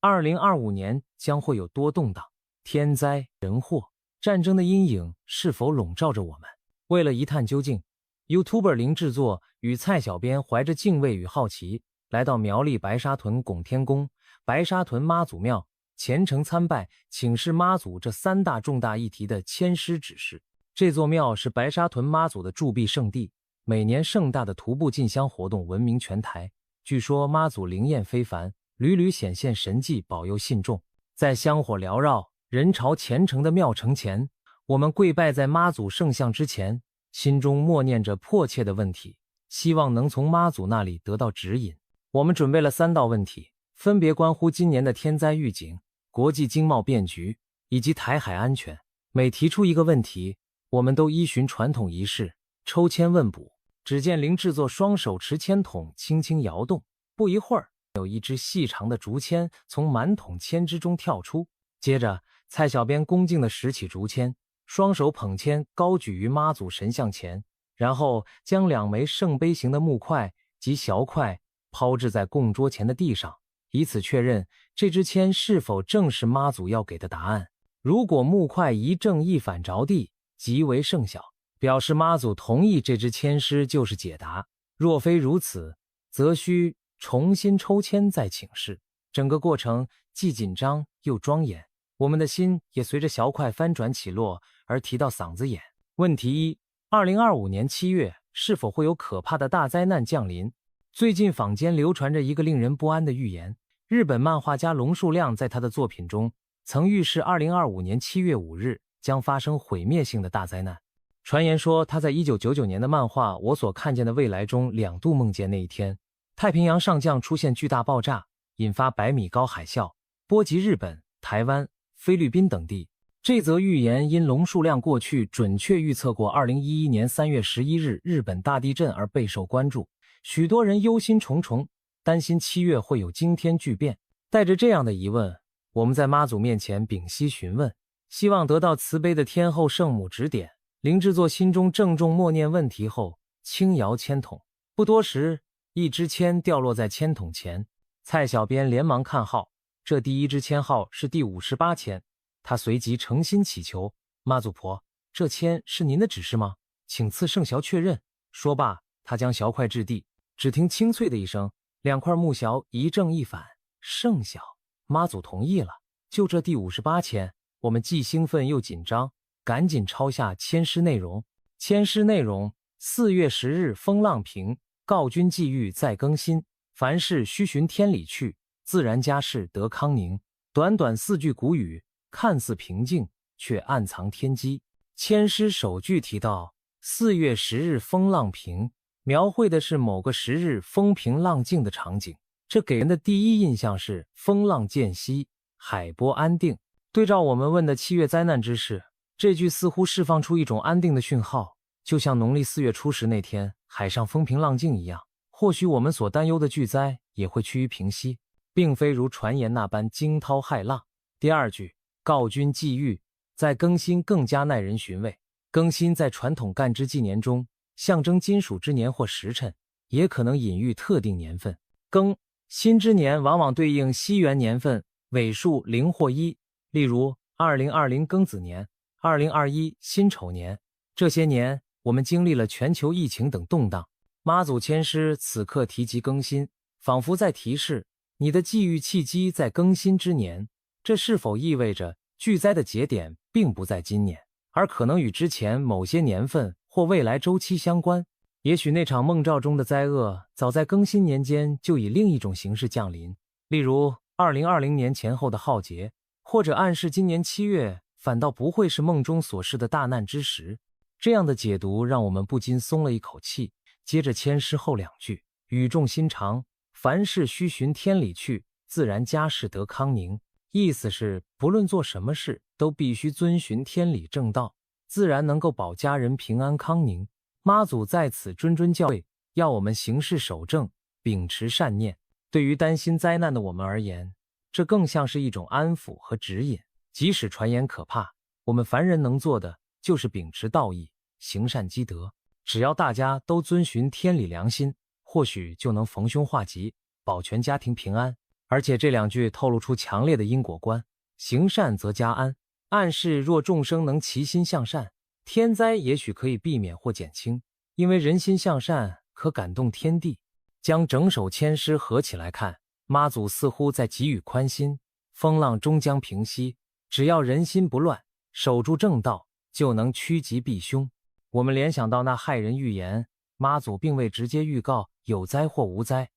2025年将会有多动荡？天灾人祸、战争的阴影是否笼罩着我们？为了一探究竟， YouTuber 零制作与蔡小编怀着敬畏与好奇，来到苗栗白沙屯拱天宫、白沙屯妈祖庙，虔诚参拜请示妈祖这三大重大议题的签诗指示。这座庙是白沙屯妈祖的驻跸圣地，每年盛大的徒步进香活动闻名全台。据说妈祖灵验非凡，屡屡显现神迹，保佑信众。在香火缭绕、人潮虔诚的庙城前，我们跪拜在妈祖圣像之前，心中默念着迫切的问题，希望能从妈祖那里得到指引。我们准备了3道问题，分别关乎今年的天灾预警、国际经贸变局以及台海安全。每提出一个问题，我们都依循传统仪式抽签问卜。只见零制作双手持签筒轻轻摇动，不一会儿，有一支细长的竹签从满筒签之中跳出。接着，蔡小编恭敬地拾起竹签，双手捧签高举于妈祖神像前，然后将2枚圣杯形的木块及小块抛掷在供桌前的地上，以此确认这支签是否正是妈祖要给的答案。如果木块一正一反着地，即为圣晓，表示妈祖同意这支签诗就是解答。若非如此，则需重新抽签再请示。整个过程既紧张又庄严，我们的心也随着小块翻转起落而提到嗓子眼。问题1： 2025年7月是否会有可怕的大灾难降临？最近坊间流传着一个令人不安的预言。日本漫画家龙树亮在他的作品中曾预示2025年7月5日将发生毁灭性的大灾难。传言说他在1999年的漫画《我所看见的未来》中2度梦见那一天，太平洋上将出现巨大爆炸，引发100米高海啸，波及日本、台湾、菲律宾等地。这则预言因龙树亮过去准确预测过2011年3月11日日本大地震而备受关注，许多人忧心忡忡，担心7月会有惊天巨变。带着这样的疑问，我们在妈祖面前屏息询问，希望得到慈悲的天后圣母指点。零制作心中郑重默念问题后，轻摇签筒，不多时，一支签掉落在签筒前。蔡小编连忙看号，这第一支签号是第58签。他随即诚心祈求：妈祖婆，这签是您的指示吗？请赐圣晓确认。说罢，他将小块掷地，只听清脆的一声，2块木匣一正一反，圣晓，妈祖同意了。就这第58签，我们既兴奋又紧张，赶紧抄下签诗内容。签诗内容：4月10日风浪平，告君际遇再更新，凡事须循天理去，自然家事得康宁。短短4句古语，看似平静，却暗藏天机。签诗首句提到4月10日风浪平，描绘的是某个10日风平浪静的场景，这给人的第一印象是风浪渐息，海波安定。对照我们问的7月灾难之事，这句似乎释放出一种安定的讯号，就像农历4月初10那天海上风平浪静一样，或许我们所担忧的巨灾也会趋于平息，并非如传言那般惊涛骇浪。第2句告君际遇再更新更加耐人寻味。更新在传统干支纪年中象征金属之年或时辰，也可能隐喻特定年份。更新之年往往对应西元年份尾数0或1，例如2020庚子年、2021辛丑年。这些年我们经历了全球疫情等动荡，妈祖签诗此刻提及更新，仿佛在提示你的际遇契机在更新之年。这是否意味着巨灾的节点并不在今年，而可能与之前某些年份或未来周期相关？也许那场梦兆中的灾厄早在更新年间就以另一种形式降临，例如2020年前后的浩劫，或者暗示今年7月反倒不会是梦中所示的大难之时。这样的解读让我们不禁松了一口气。接着签诗后2句语重心长，凡事须循天理去，自然家事得康宁。意思是不论做什么事都必须遵循天理正道，自然能够保家人平安康宁。妈祖在此谆谆教诲，要我们行事守正，秉持善念。对于担心灾难的我们而言，这更像是一种安抚和指引。即使传言可怕，我们凡人能做的就是秉持道义，行善积德。只要大家都遵循天理良心，或许就能逢凶化吉，保全家庭平安。而且这两句透露出强烈的因果观，行善则家安，暗示若众生能齐心向善，天灾也许可以避免或减轻，因为人心向善可感动天地。将整首签诗合起来看，妈祖似乎在给予宽心，风浪终将平息，只要人心不乱，守住正道，就能趋吉避凶。我们联想到那骇人预言，妈祖并未直接预告有灾或无灾，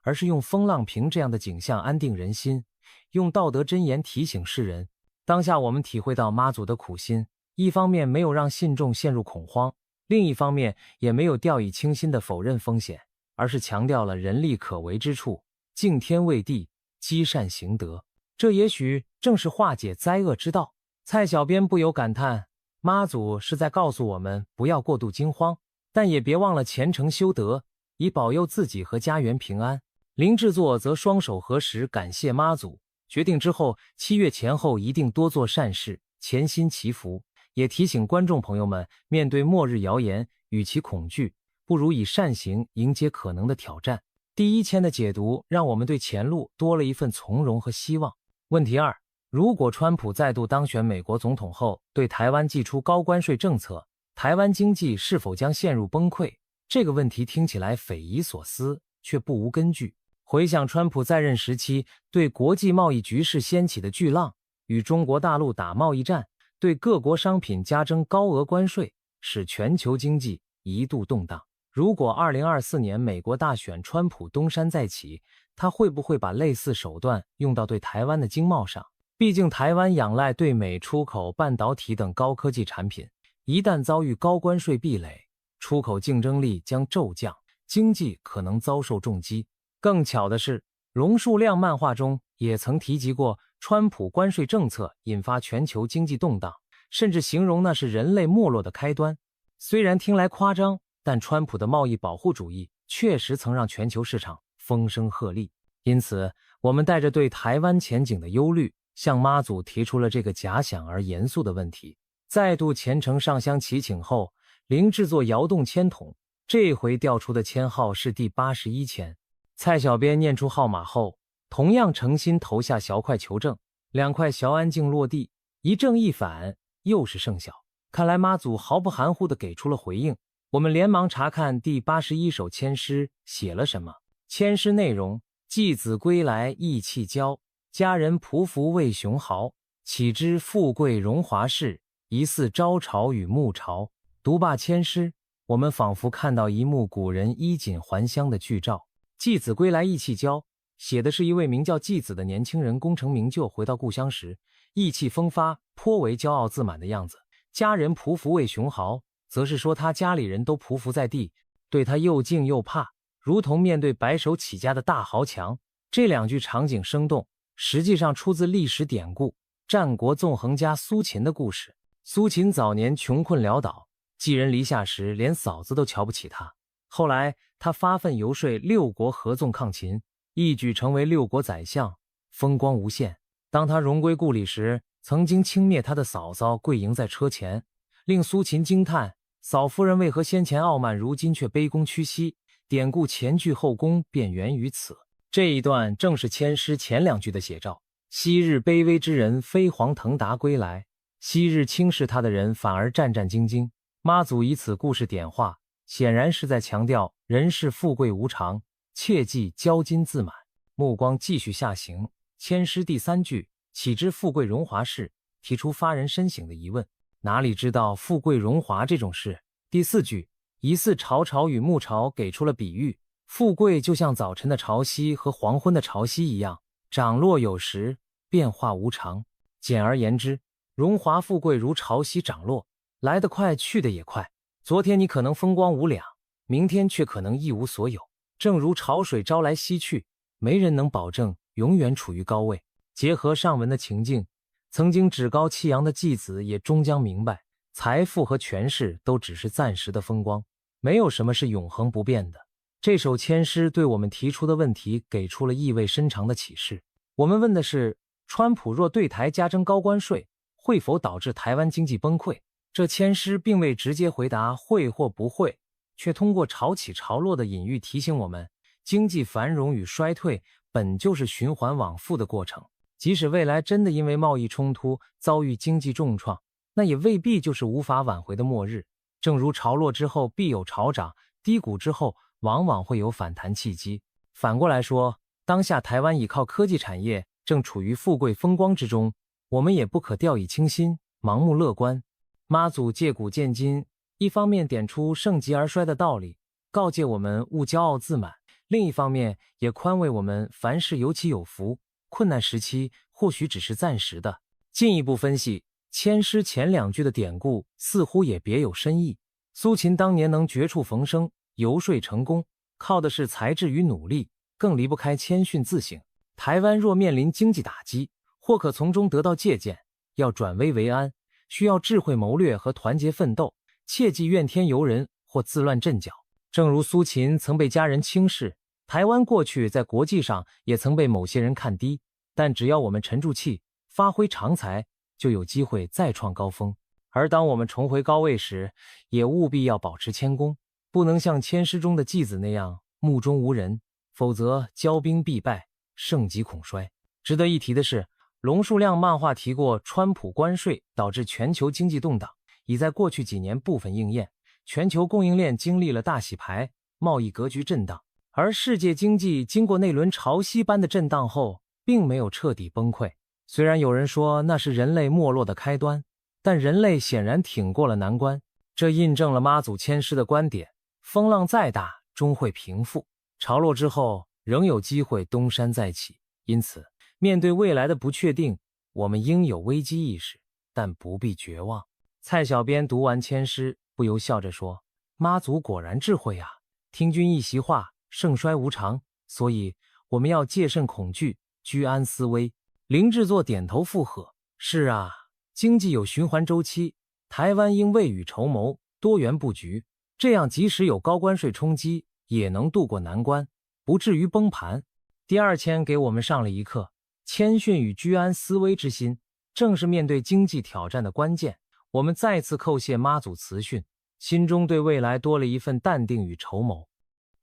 而是用风浪平这样的景象安定人心，用道德箴言提醒世人。当下我们体会到妈祖的苦心，一方面没有让信众陷入恐慌，另一方面也没有掉以轻心的否认风险，而是强调了人力可为之处，敬天畏地，积善行德。这也许正是化解灾厄之道。蔡小编不由感叹，妈祖是在告诉我们不要过度惊慌，但也别忘了虔诚修德，以保佑自己和家园平安。林制作则双手合十感谢妈祖，决定之后7月前后一定多做善事，潜心祈福。也提醒观众朋友们，面对末日谣言，与其恐惧，不如以善行迎接可能的挑战。第一签的解读让我们对前路多了一份从容和希望。问题2，如果川普再度当选美国总统后对台湾祭出高关税政策，台湾经济是否将陷入崩溃？这个问题听起来匪夷所思，却不无根据。回想川普在任时期对国际贸易局势掀起的巨浪，与中国大陆打贸易战，对各国商品加征高额关税，使全球经济一度动荡。如果2024年美国大选川普东山再起，他会不会把类似手段用到对台湾的经贸上？毕竟台湾仰赖对美出口半导体等高科技产品，一旦遭遇高关税壁垒，出口竞争力将骤降，经济可能遭受重击。更巧的是，榕树亮漫画中也曾提及过川普关税政策引发全球经济动荡，甚至形容那是人类没落的开端。虽然听来夸张，但川普的贸易保护主义确实曾让全球市场风声鹤唳。因此，我们带着对台湾前景的忧虑，向妈祖提出了这个假想而严肃的问题。再度虔诚上香祈请后，林制作摇动签筒，这回调出的签号是第81签。蔡小编念出号码后，同样诚心投下小块求证，2块小安静落地，一正一反，又是圣效。看来妈祖毫不含糊地给出了回应。我们连忙查看第81首签诗写了什么。签诗内容：继子归来意气骄，家人匍匐为雄豪，岂知富贵荣华事，疑似朝朝与暮朝。读罢签诗，我们仿佛看到一幕古人衣锦还乡的剧照。继子归来意气骄，写的是一位名叫继子的年轻人功成名就回到故乡时，意气风发，颇为骄傲自满的样子。家人匍匐为雄豪，则是说他家里人都匍匐在地，对他又敬又怕，如同面对白手起家的大豪强。这2句场景生动，实际上出自历史典故战国纵横家苏秦的故事。苏秦早年穷困潦倒，寄人篱下时连嫂子都瞧不起他。后来他发奋游说6国合纵抗秦，一举成为6国宰相，风光无限。当他荣归故里时，曾经轻蔑他的嫂嫂跪迎在车前，令苏秦惊叹嫂夫人为何先前傲慢，如今却卑躬屈膝。典故前倨后恭便源于此。这一段正是签诗前2句的写照。昔日卑微之人飞黄腾达归来，昔日轻视他的人反而战战兢兢。妈祖以此故事点化，显然是在强调人世富贵无常，切忌骄矜自满。目光继续下行，签诗第3句岂知富贵荣华事，提出发人深省的疑问，哪里知道富贵荣华这种事。第4句疑似朝朝与暮朝，给出了比喻，富贵就像早晨的潮汐和黄昏的潮汐一样，涨落有时，变化无常。简而言之，荣华富贵如潮汐涨落，来得快，去得也快。昨天你可能风光无两，明天却可能一无所有。正如潮水朝来夕去，没人能保证永远处于高位。结合上文的情境，曾经趾高气扬的继子也终将明白，财富和权势都只是暂时的风光，没有什么是永恒不变的。这首签诗对我们提出的问题给出了意味深长的启示。我们问的是，川普若对台加征高关税，会否导致台湾经济崩溃？这签诗并未直接回答会或不会，却通过潮起潮落的隐喻提醒我们，经济繁荣与衰退本就是循环往复的过程，即使未来真的因为贸易冲突遭遇经济重创，那也未必就是无法挽回的末日。正如潮落之后必有潮涨，低谷之后往往会有反弹契机。反过来说，当下台湾倚靠科技产业正处于富贵风光之中，我们也不可掉以轻心，盲目乐观。妈祖借古鉴今，一方面点出盛极而衰的道理，告诫我们勿骄傲自满，另一方面也宽慰我们凡事有起有伏，困难时期或许只是暂时的。进一步分析，签诗前2句的典故似乎也别有深意。苏秦当年能绝处逢生，游说成功，靠的是才智与努力，更离不开谦逊自省。台湾若面临经济打击，或可从中得到借鉴，要转危为安，需要智慧谋略和团结奋斗，切忌怨天尤人或自乱阵脚。正如苏秦曾被家人轻视，台湾过去在国际上也曾被某些人看低，但只要我们沉住气，发挥长才，就有机会再创高峰。而当我们重回高位时，也务必要保持谦恭，不能像签诗中的季子那样目中无人，否则骄兵必败，盛极恐衰。值得一提的是，龙树亮漫画提过川普关税导致全球经济动荡，已在过去几年部分应验，全球供应链经历了大洗牌，贸易格局震荡，而世界经济经过那轮潮汐般的震荡后，并没有彻底崩溃。虽然有人说那是人类没落的开端，但人类显然挺过了难关，这印证了妈祖签诗的观点，风浪再大终会平复，潮落之后仍有机会东山再起。因此面对未来的不确定，我们应有危机意识，但不必绝望。蔡小编读完签诗，不由笑着说，妈祖果然智慧啊，听君一席话，盛衰无常，所以我们要戒慎恐惧，居安思危。林制作点头附和，是啊，经济有循环周期，台湾应未雨绸缪，多元布局，这样即使有高关税冲击，也能渡过难关，不至于崩盘。第二签给我们上了一课，谦逊与居安思危之心，正是面对经济挑战的关键。我们再次叩谢妈祖慈训，心中对未来多了一份淡定与筹谋。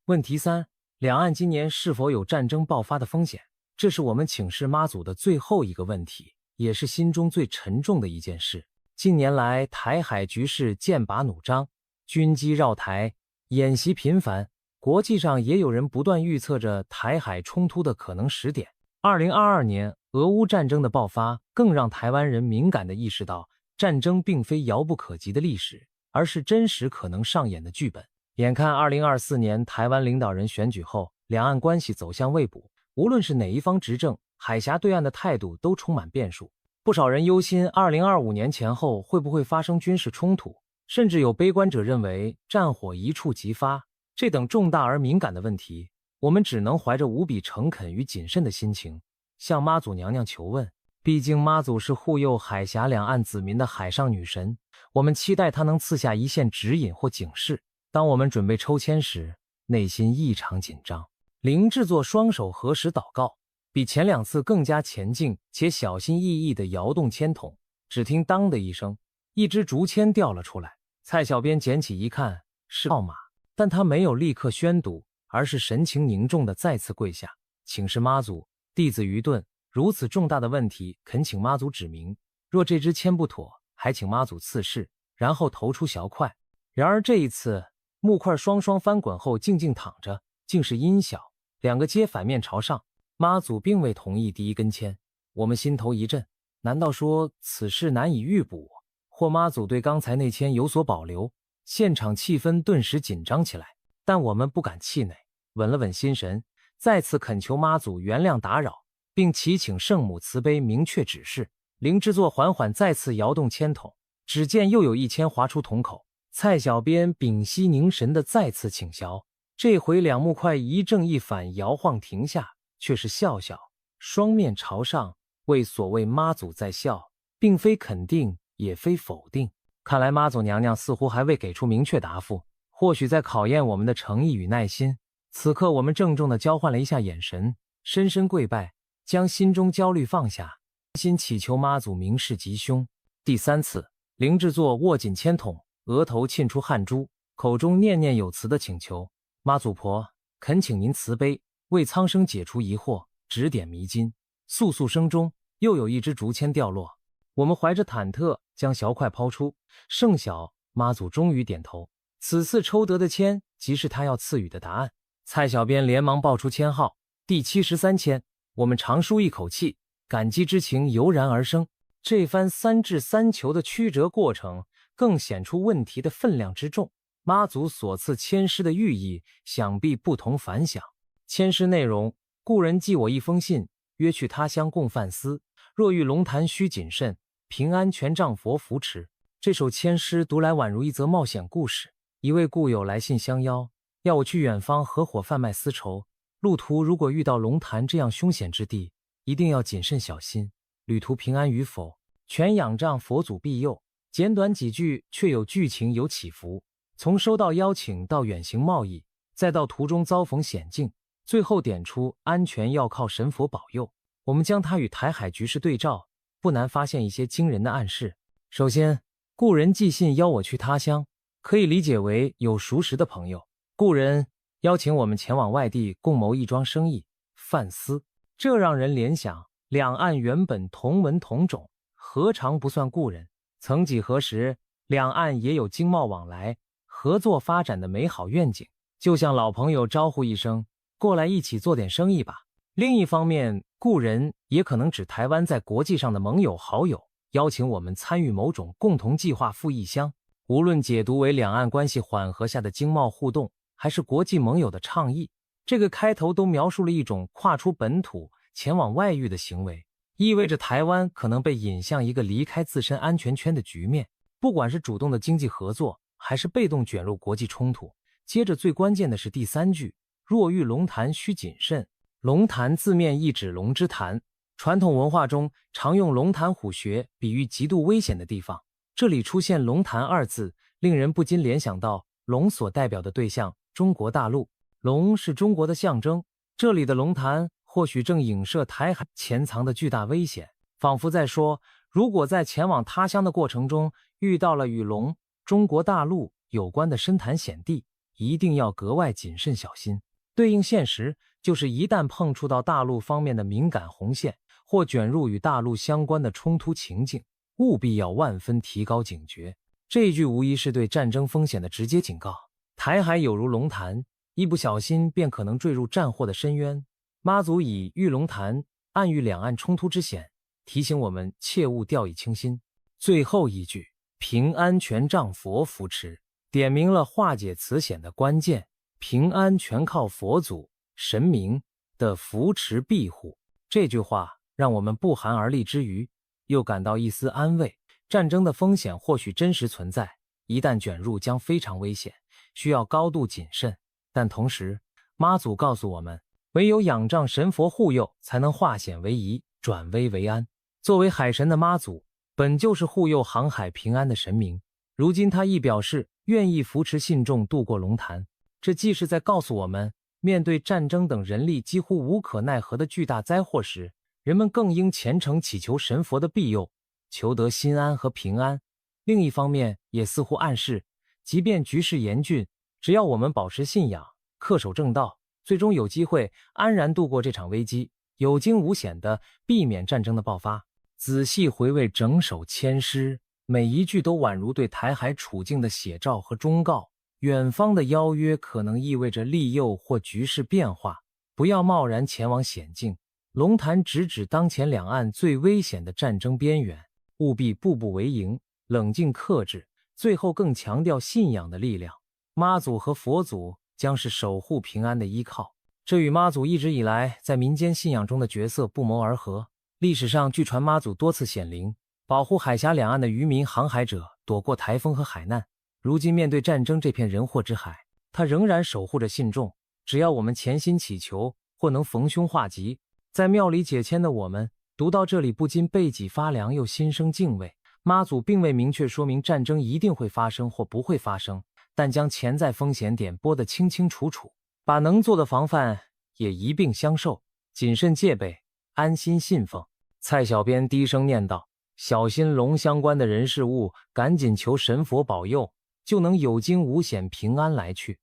问题3，两岸今年是否有战争爆发的风险？这是我们请示妈祖的最后一个问题，也是心中最沉重的一件事。近年来，台海局势剑拔弩张，军机绕台，演习频繁，国际上也有人不断预测着台海冲突的可能时点。2022年俄乌战争的爆发，更让台湾人敏感地意识到，战争并非遥不可及的历史，而是真实可能上演的剧本。眼看2024年台湾领导人选举后，两岸关系走向未卜，无论是哪一方执政，海峡对岸的态度都充满变数。不少人忧心2025年前后会不会发生军事冲突，甚至有悲观者认为战火一触即发。这等重大而敏感的问题，我们只能怀着无比诚恳与谨慎的心情，向妈祖娘娘求问。毕竟妈祖是护佑海峡两岸子民的海上女神，我们期待她能赐下一线指引或警示。当我们准备抽签时，内心异常紧张。林制作双手合十祷告，比前2次更加前进且小心翼翼地摇动签筒。只听当的一声，一支竹签掉了出来。蔡小编捡起一看，是号码，但他没有立刻宣读，而是神情凝重地再次跪下，请示妈祖，弟子愚钝，如此重大的问题，恳请妈祖指明。若这支签不妥，还请妈祖赐示。然后投出小块。然而这一次，木块双双翻滚后静静躺着，竟是阴小，2个皆反面朝上。妈祖并未同意第一根签，我们心头一震，难道说此事难以预卜，或妈祖对刚才那签有所保留？现场气氛顿时紧张起来，但我们不敢气馁，稳了稳心神，再次恳求妈祖原谅打扰，并祈请圣母慈悲明确指示。林制作缓缓再次摇动签筒，只见又有一签滑出筒口。蔡小编屏息凝神地再次请降，这回2木块一正一反摇晃停下，却是笑笑，双面朝上，为所谓妈祖在笑，并非肯定也非否定。看来妈祖娘娘似乎还未给出明确答复，或许在考验我们的诚意与耐心。此刻我们郑重地交换了一下眼神，深深跪拜，将心中焦虑放下，心祈求妈祖明示吉凶。第3次，林制作握紧签筒，额头沁出汗珠，口中念念有词地请求：妈祖婆，恳请您慈悲，为苍生解除疑惑，指点迷津。簌簌声中，又有一支竹签掉落。我们怀着忐忑将小块抛出，圣晓妈祖终于点头。此次抽得的签，即是他要赐予的答案。蔡小编连忙报出签号，第73签。我们长舒一口气，感激之情油然而生。这番3掷3求的曲折过程，更显出问题的分量之重。妈祖所赐签诗的寓意，想必不同凡响。签诗内容：故人寄我一封信，约去他乡共饭思。若遇龙潭须谨慎，平安全仗佛扶持。这首签诗读来宛如一则冒险故事。一位故友来信相邀，要我去远方合伙贩卖丝绸。路途如果遇到龙潭这样凶险之地，一定要谨慎小心。旅途平安与否，全仰仗佛祖庇佑。简短几句，却有剧情有起伏。从收到邀请到远行贸易，再到途中遭逢险境，最后点出安全要靠神佛保佑。我们将它与台海局势对照，不难发现一些惊人的暗示。首先，故人寄信邀我去他乡，可以理解为有熟识的朋友。故人邀请我们前往外地共谋一桩生意，贩丝。这让人联想，两岸原本同文同种，何尝不算故人？曾几何时，两岸也有经贸往来、合作发展的美好愿景，就像老朋友招呼一声，过来一起做点生意吧。另一方面，故人也可能指台湾在国际上的盟友好友，邀请我们参与某种共同计划赴异乡。无论解读为两岸关系缓和下的经贸互动，还是国际盟友的倡议，这个开头都描述了一种跨出本土前往外域的行为，意味着台湾可能被引向一个离开自身安全圈的局面。不管是主动的经济合作，还是被动卷入国际冲突。接着最关键的是第3句，若遇龙潭须谨慎。龙潭字面意指龙之潭，传统文化中常用龙潭虎穴比喻极度危险的地方。这里出现龙潭2字，令人不禁联想到龙所代表的对象中国大陆。龙是中国的象征，这里的龙潭或许正影射台海潜藏的巨大危险，仿佛在说，如果在前往他乡的过程中遇到了与龙、中国大陆有关的深潭险地，一定要格外谨慎小心。对应现实，就是一旦碰触到大陆方面的敏感红线，或卷入与大陆相关的冲突情境，务必要万分提高警觉。这一句无疑是对战争风险的直接警告。台海有如龙潭，一不小心便可能坠入战祸的深渊。妈祖以遇龙潭暗喻两岸冲突之险，提醒我们切勿掉以轻心。最后一句，平安全仗佛扶持，点明了化解此险的关键。平安全靠佛祖、神明的扶持庇护。这句话让我们不寒而栗之余，又感到一丝安慰。战争的风险或许真实存在，一旦卷入将非常危险，需要高度谨慎。但同时，妈祖告诉我们，唯有仰仗神佛护佑，才能化险为夷，转危为安。作为海神的妈祖，本就是护佑航海平安的神明，如今他亦表示愿意扶持信众渡过龙潭。这既是在告诉我们，面对战争等人力几乎无可奈何的巨大灾祸时，人们更应虔诚祈求神佛的庇佑，求得心安和平安。另一方面，也似乎暗示，即便局势严峻，只要我们保持信仰，恪守正道，最终有机会安然度过这场危机，有惊无险地避免战争的爆发。仔细回味整首签诗，每一句都宛如对台海处境的写照和忠告。远方的邀约可能意味着利诱或局势变化，不要贸然前往险境。龙潭直指当前两岸最危险的战争边缘，务必步步为营，冷静克制。最后更强调信仰的力量，妈祖和佛祖将是守护平安的依靠。这与妈祖一直以来在民间信仰中的角色不谋而合。历史上据传妈祖多次显灵，保护海峡两岸的渔民航海者躲过台风和海难。如今面对战争这片人祸之海，他仍然守护着信众。只要我们潜心祈求，或能逢凶化吉。在庙里解签的我们，读到这里不禁背脊发凉，又心生敬畏。妈祖并未明确说明战争一定会发生或不会发生，但将潜在风险点拨得清清楚楚，把能做的防范也一并相授，谨慎戒备，安心信奉。蔡小编低声念道：小心龙相关的人事物，赶紧求神佛保佑，就能有惊无险，平安来去。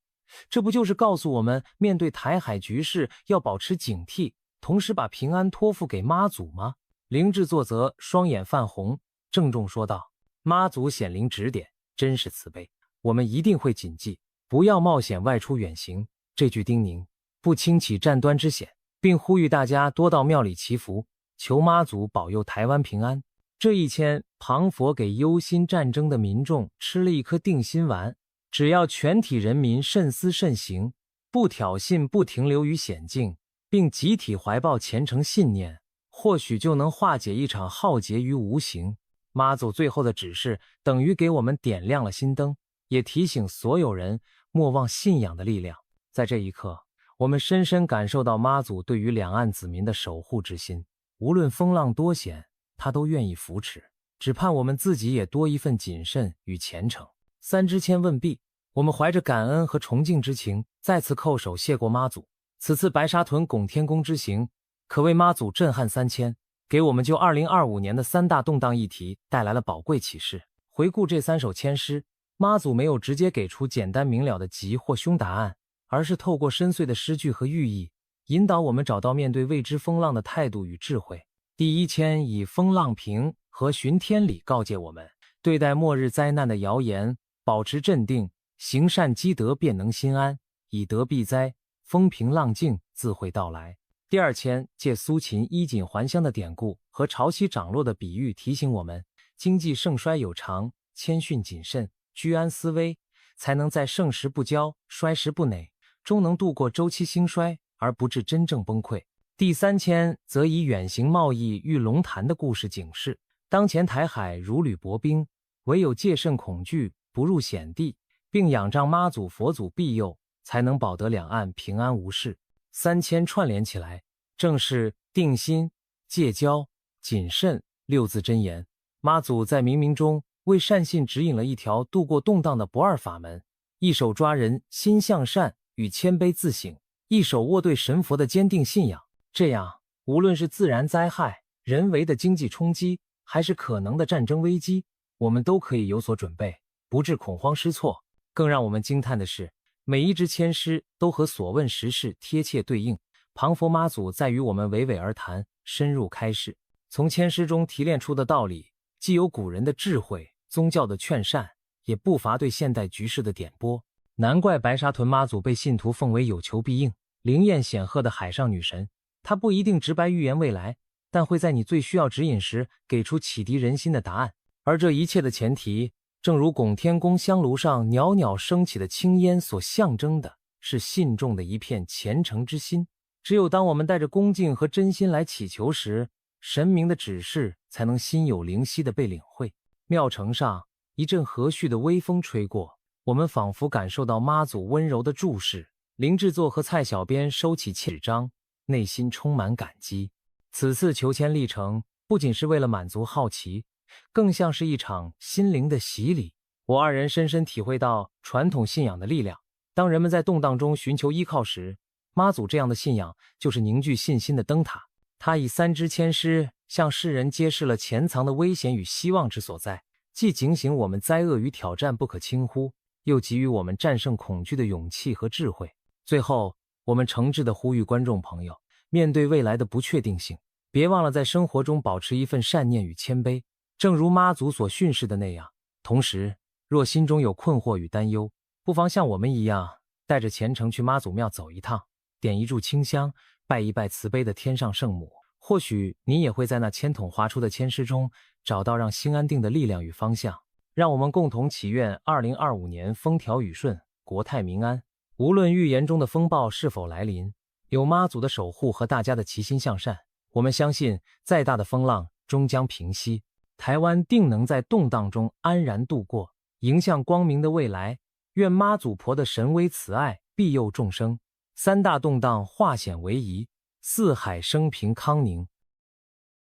这不就是告诉我们，面对台海局势要保持警惕，同时把平安托付给妈祖吗？灵智作则双眼泛红，郑重说道：妈祖显灵指点，真是慈悲，我们一定会谨记，不要冒险外出远行。这句叮咛，不轻起战端之险，并呼吁大家多到庙里祈福，求妈祖保佑台湾平安。这一签，庞佛给忧心战争的民众吃了一颗定心丸，只要全体人民慎思慎行，不挑衅，不停留于险境，并集体怀抱虔诚信念，或许就能化解一场浩劫于无形。妈祖最后的指示等于给我们点亮了心灯，也提醒所有人莫忘信仰的力量。在这一刻，我们深深感受到妈祖对于两岸子民的守护之心，无论风浪多险，他都愿意扶持，只盼我们自己也多一份谨慎与虔诚。三支签问毕，我们怀着感恩和崇敬之情，再次叩首谢过妈祖。此次白沙屯拱天宫之行，可谓妈祖震撼三千，给我们就2025年的三大动荡议题带来了宝贵启示。回顾这3首签诗，妈祖没有直接给出简单明了的吉或凶答案，而是透过深邃的诗句和寓意，引导我们找到面对未知风浪的态度与智慧。第一签以风浪平和巡天理告诫我们，对待末日灾难的谣言，保持镇定，行善积德便能心安，以德避灾，风平浪静自会到来。第二签借苏秦衣锦还乡的典故和潮汐涨落的比喻，提醒我们经济盛衰有常，谦逊谨慎，居安思危，才能在盛时不骄，衰时不馁，终能度过周期兴衰，而不致真正崩溃。第三签则以远行贸易遇龙潭的故事警示，当前台海如履薄冰，唯有戒慎恐惧，不入险地，并仰仗妈祖佛祖庇佑，才能保得两岸平安无事。三签串联起来，正是定心、戒骄、谨慎6字真言。妈祖在冥冥中为善信指引了一条度过动荡的不二法门，一手抓人心向善与谦卑自省，一手握对神佛的坚定信仰。这样，无论是自然灾害、人为的经济冲击，还是可能的战争危机，我们都可以有所准备，不致恐慌失措。更让我们惊叹的是，每一支签诗都和所问时事贴切对应，庞佛妈祖在与我们娓娓而谈，深入开示。从签诗中提炼出的道理，既有古人的智慧、宗教的劝善，也不乏对现代局势的点拨。难怪白沙屯妈祖被信徒奉为有求必应、灵验显赫的海上女神。她不一定直白预言未来，但会在你最需要指引时给出启迪人心的答案。而这一切的前提，正如拱天宫香炉上袅袅升起的青烟所象征的，是信众的一片虔诚之心。只有当我们带着恭敬和真心来祈求时，神明的指示才能心有灵犀地被领会。庙城上一阵和煦的微风吹过，我们仿佛感受到妈祖温柔的注视。林制作和蔡小编收起纸张，内心充满感激。此次求签历程不仅是为了满足好奇，更像是一场心灵的洗礼。我二人深深体会到传统信仰的力量。当人们在动荡中寻求依靠时，妈祖这样的信仰就是凝聚信心的灯塔。他以3支签诗向世人揭示了潜藏的危险与希望之所在，既警醒我们灾厄与挑战不可轻忽，又给予我们战胜恐惧的勇气和智慧。最后，我们诚挚地呼吁观众朋友，面对未来的不确定性，别忘了在生活中保持一份善念与谦卑，正如妈祖所训示的那样。同时，若心中有困惑与担忧，不妨像我们一样，带着虔诚去妈祖庙走一趟，点一炷清香，拜一拜慈悲的天上圣母。或许你也会在那签筒划出的签诗中，找到让心安定的力量与方向。让我们共同祈愿2025年风调雨顺，国泰民安。无论预言中的风暴是否来临，有妈祖的守护和大家的齐心向善，我们相信再大的风浪终将平息，台湾定能在动荡中安然度过，迎向光明的未来。愿妈祖婆的神威慈爱庇佑众生，三大动荡化险为夷，四海升平康宁。